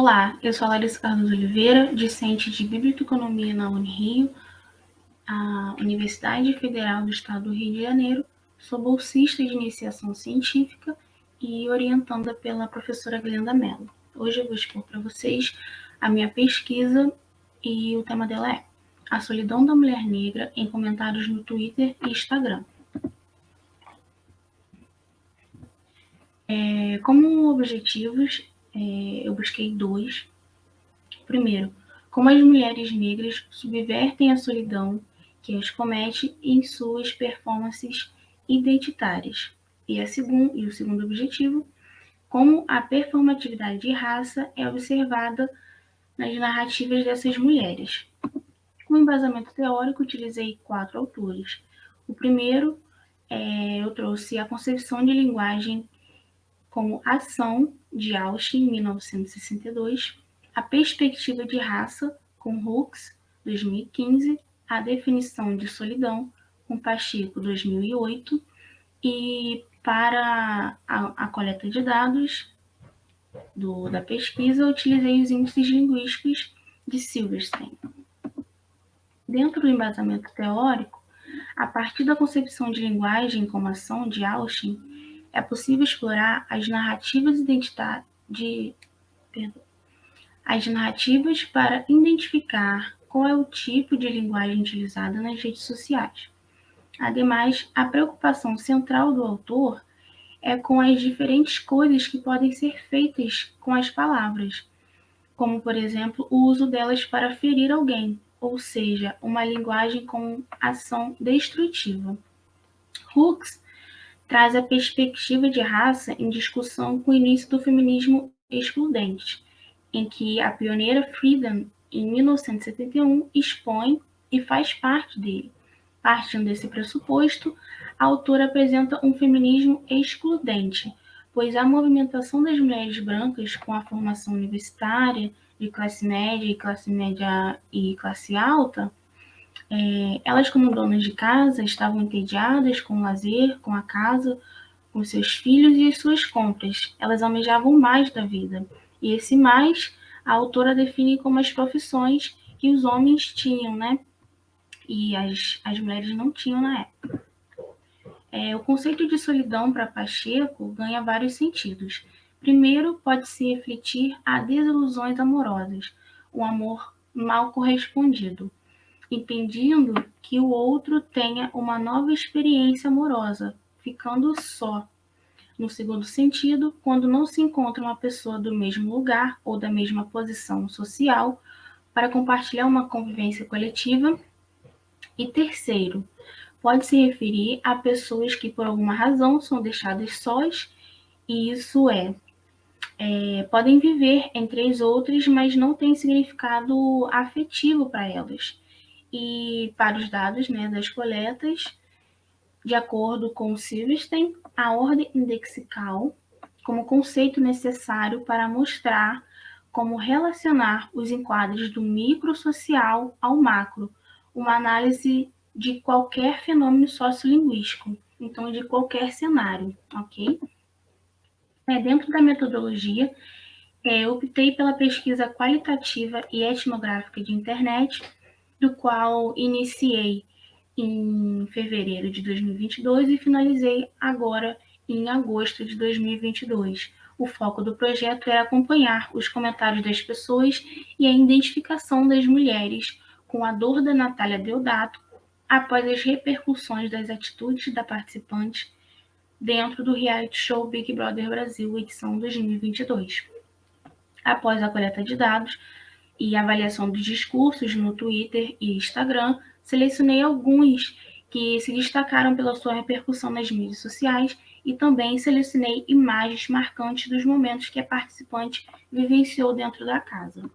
Olá, eu sou a Larissa Cardoso Oliveira, discente de Biblioteconomia na Unirio, a Universidade Federal do Estado do Rio de Janeiro. Sou bolsista de iniciação científica e orientada pela professora Glenda Mello. Hoje eu vou expor para vocês a minha pesquisa e o tema dela é A Solidão da Mulher Negra em comentários no Twitter e Instagram. Como objetivos, eu busquei dois. Primeiro, como as mulheres negras subvertem a solidão que as comete em suas performances identitárias. E o segundo objetivo, como a performatividade de raça é observada nas narrativas dessas mulheres. Como embasamento teórico, utilizei 4 autores. O primeiro, eu trouxe a concepção de linguagem como ação, de Austin, 1962, a perspectiva de raça, com Hooks, 2015, a definição de solidão, com Pacheco, 2008, e para a coleta de dados da pesquisa, eu utilizei os índices linguísticos de Silverstein. Dentro do embasamento teórico, a partir da concepção de linguagem como ação de Austin, é possível explorar as narrativas para identificar qual é o tipo de linguagem utilizada nas redes sociais. Ademais, a preocupação central do autor é com as diferentes coisas que podem ser feitas com as palavras, como, por exemplo, o uso delas para ferir alguém, ou seja, uma linguagem com ação destrutiva. Hooks traz a perspectiva de raça em discussão com o início do feminismo excludente, em que a pioneira Friedan, em 1971, expõe e faz parte dele. Partindo desse pressuposto, a autora apresenta um feminismo excludente, pois a movimentação das mulheres brancas com a formação universitária, de classe média e classe alta, elas, como donas de casa, estavam entediadas com o lazer, com a casa, com seus filhos e as suas compras. Elas almejavam mais da vida. E esse mais, a autora define como as profissões que os homens tinham, né? E as mulheres não tinham na época. O conceito de solidão para Pacheco ganha vários sentidos. Primeiro, pode-se refletir a desilusões amorosas, o amor mal correspondido, impedindo que o outro tenha uma nova experiência amorosa, ficando só. No segundo sentido, quando não se encontra uma pessoa do mesmo lugar ou da mesma posição social para compartilhar uma convivência coletiva. E terceiro, pode se referir a pessoas que por alguma razão são deixadas sós, e isso podem viver entre as outras, mas não tem significado afetivo para elas. E para os dados, né, das coletas, de acordo com Silverstein, a ordem indexical como conceito necessário para mostrar como relacionar os enquadres do microsocial ao macro, uma análise de qualquer fenômeno sociolinguístico, então de qualquer cenário, ok? Dentro da metodologia, optei pela pesquisa qualitativa e etnográfica de internet, do qual iniciei em fevereiro de 2022 e finalizei agora em agosto de 2022. O foco do projeto era acompanhar os comentários das pessoas e a identificação das mulheres com a dor da Natália Deodato após as repercussões das atitudes da participante dentro do reality show Big Brother Brasil, edição 2022. Após a coleta de dados e avaliação dos discursos no Twitter e Instagram, selecionei alguns que se destacaram pela sua repercussão nas mídias sociais e também selecionei imagens marcantes dos momentos que a participante vivenciou dentro da casa.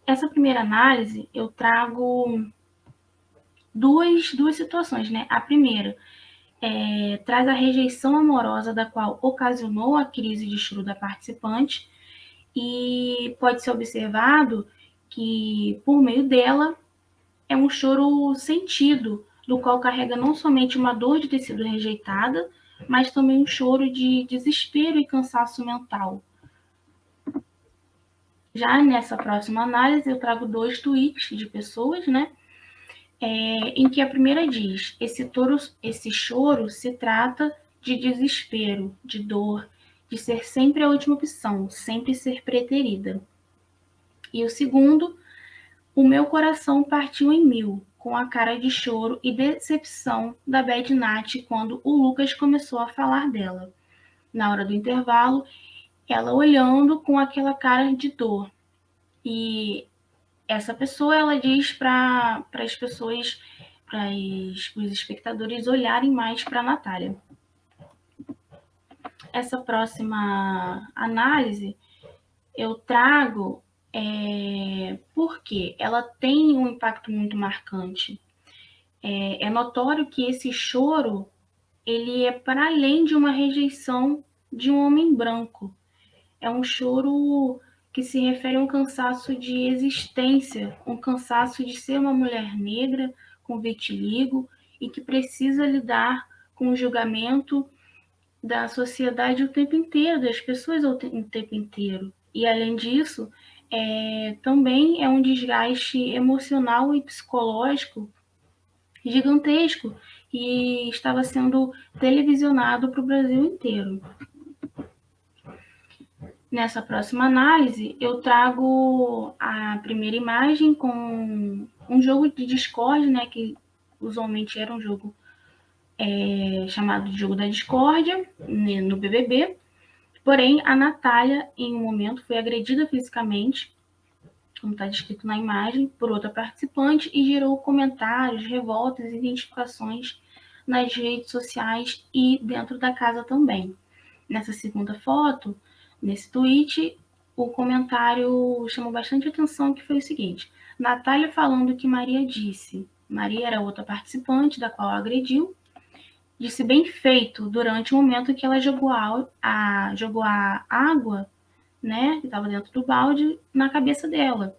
Essa primeira análise, eu trago duas situações, né? A primeira traz a rejeição amorosa da qual ocasionou a crise de choro da participante, e pode ser observado que, por meio dela, é um choro sentido, do qual carrega não somente uma dor de ter sido rejeitada, mas também um choro de desespero e cansaço mental. Já nessa próxima análise, eu trago 2 tweets de pessoas, né? Em que a primeira diz: esse choro se trata de desespero, de dor, de ser sempre a última opção, sempre ser preterida. E o segundo: o meu coração partiu em mil, com a cara de choro e decepção da Bad Nat quando o Lucas começou a falar dela. Na hora do intervalo, ela olhando com aquela cara de dor. E essa pessoa, ela diz para as pessoas, para os espectadores olharem mais para a Natália. Essa próxima análise eu trago porque ela tem um impacto muito marcante. É notório que esse choro ele é para além de uma rejeição de um homem branco. É um choro que se refere a um cansaço de existência, um cansaço de ser uma mulher negra com vitiligo e que precisa lidar com o julgamento da sociedade o tempo inteiro, das pessoas o tempo inteiro. E além disso, também é um desgaste emocional e psicológico gigantesco e estava sendo televisionado para o Brasil inteiro. Nessa próxima análise, eu trago a primeira imagem com um jogo de Discord, né, que usualmente era um jogo chamado de Jogo da Discórdia, né, no BBB. Porém, a Natália, em um momento, foi agredida fisicamente, como está descrito na imagem, por outra participante e gerou comentários, revoltas e identificações nas redes sociais e dentro da casa também. Nessa segunda foto, nesse tweet, o comentário chamou bastante atenção, que foi o seguinte: Natália falando que Maria disse. Maria era outra participante da qual agrediu. Disse bem feito durante o momento que ela jogou a água, né, que estava dentro do balde, na cabeça dela.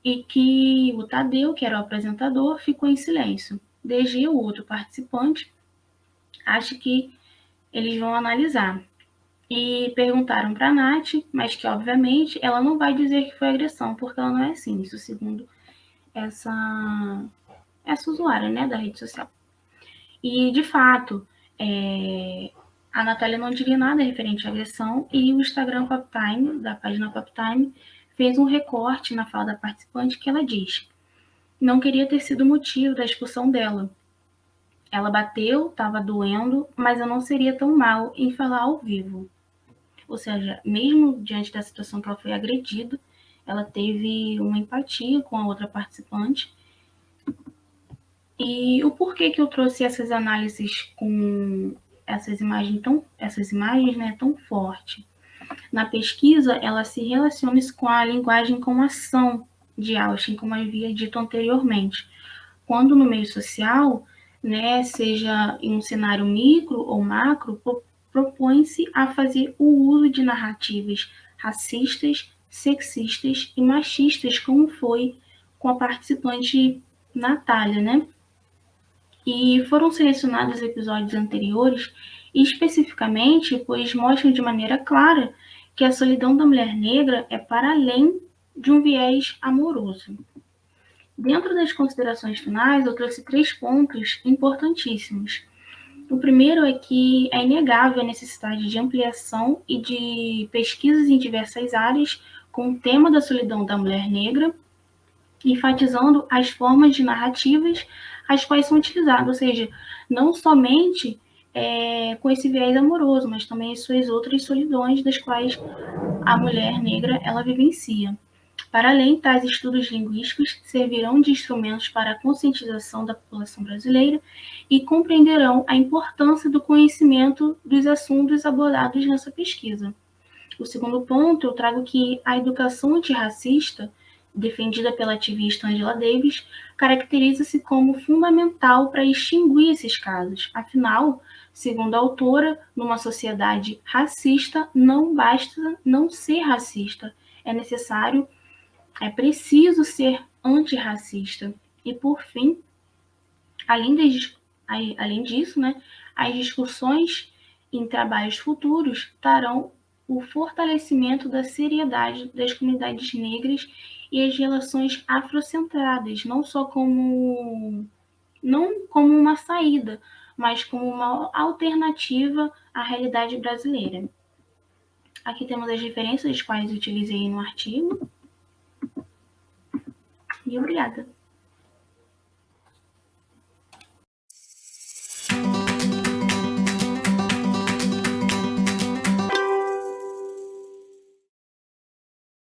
E que o Tadeu, que era o apresentador, ficou em silêncio. DG, o outro participante, acha que eles vão analisar. E perguntaram para a Nath, mas que obviamente ela não vai dizer que foi agressão, porque ela não é assim, isso segundo essa usuária, né, da rede social. E de fato, a Natália não diria nada referente à agressão e o Instagram Poptime, da página Poptime, fez um recorte na fala da participante que ela diz: não queria ter sido motivo da expulsão dela. Ela bateu, estava doendo, mas eu não seria tão mal em falar ao vivo. Ou seja, mesmo diante da situação que ela foi agredida, ela teve uma empatia com a outra participante. E o porquê que eu trouxe essas análises com essas imagens, né, tão forte? Na pesquisa, ela se relaciona com a linguagem com ação de Austin, como eu havia dito anteriormente. Quando no meio social, né, seja em um cenário micro ou macro, propõe-se a fazer o uso de narrativas racistas, sexistas e machistas, como foi com a participante Natália, né? E foram selecionados episódios anteriores, especificamente, pois mostram de maneira clara que a solidão da mulher negra é para além de um viés amoroso. Dentro das considerações finais, eu trouxe 3 pontos importantíssimos. O primeiro é que é inegável a necessidade de ampliação e de pesquisas em diversas áreas com o tema da solidão da mulher negra, enfatizando as formas de narrativas as quais são utilizadas, ou seja, não somente com esse viés amoroso, mas também as suas outras solidões das quais a mulher negra ela vivencia. Para além, tais estudos linguísticos servirão de instrumentos para a conscientização da população brasileira e compreenderão a importância do conhecimento dos assuntos abordados nessa pesquisa. O segundo ponto, eu trago que a educação antirracista, defendida pela ativista Angela Davis, caracteriza-se como fundamental para extinguir esses casos. Afinal, segundo a autora, numa sociedade racista, não basta não ser racista, é preciso ser antirracista. E, por fim, além disso, né, as discussões em trabalhos futuros o fortalecimento da seriedade das comunidades negras e as relações afrocentradas, não como uma saída, mas como uma alternativa à realidade brasileira. Aqui temos as referências as quais utilizei no artigo. E obrigada.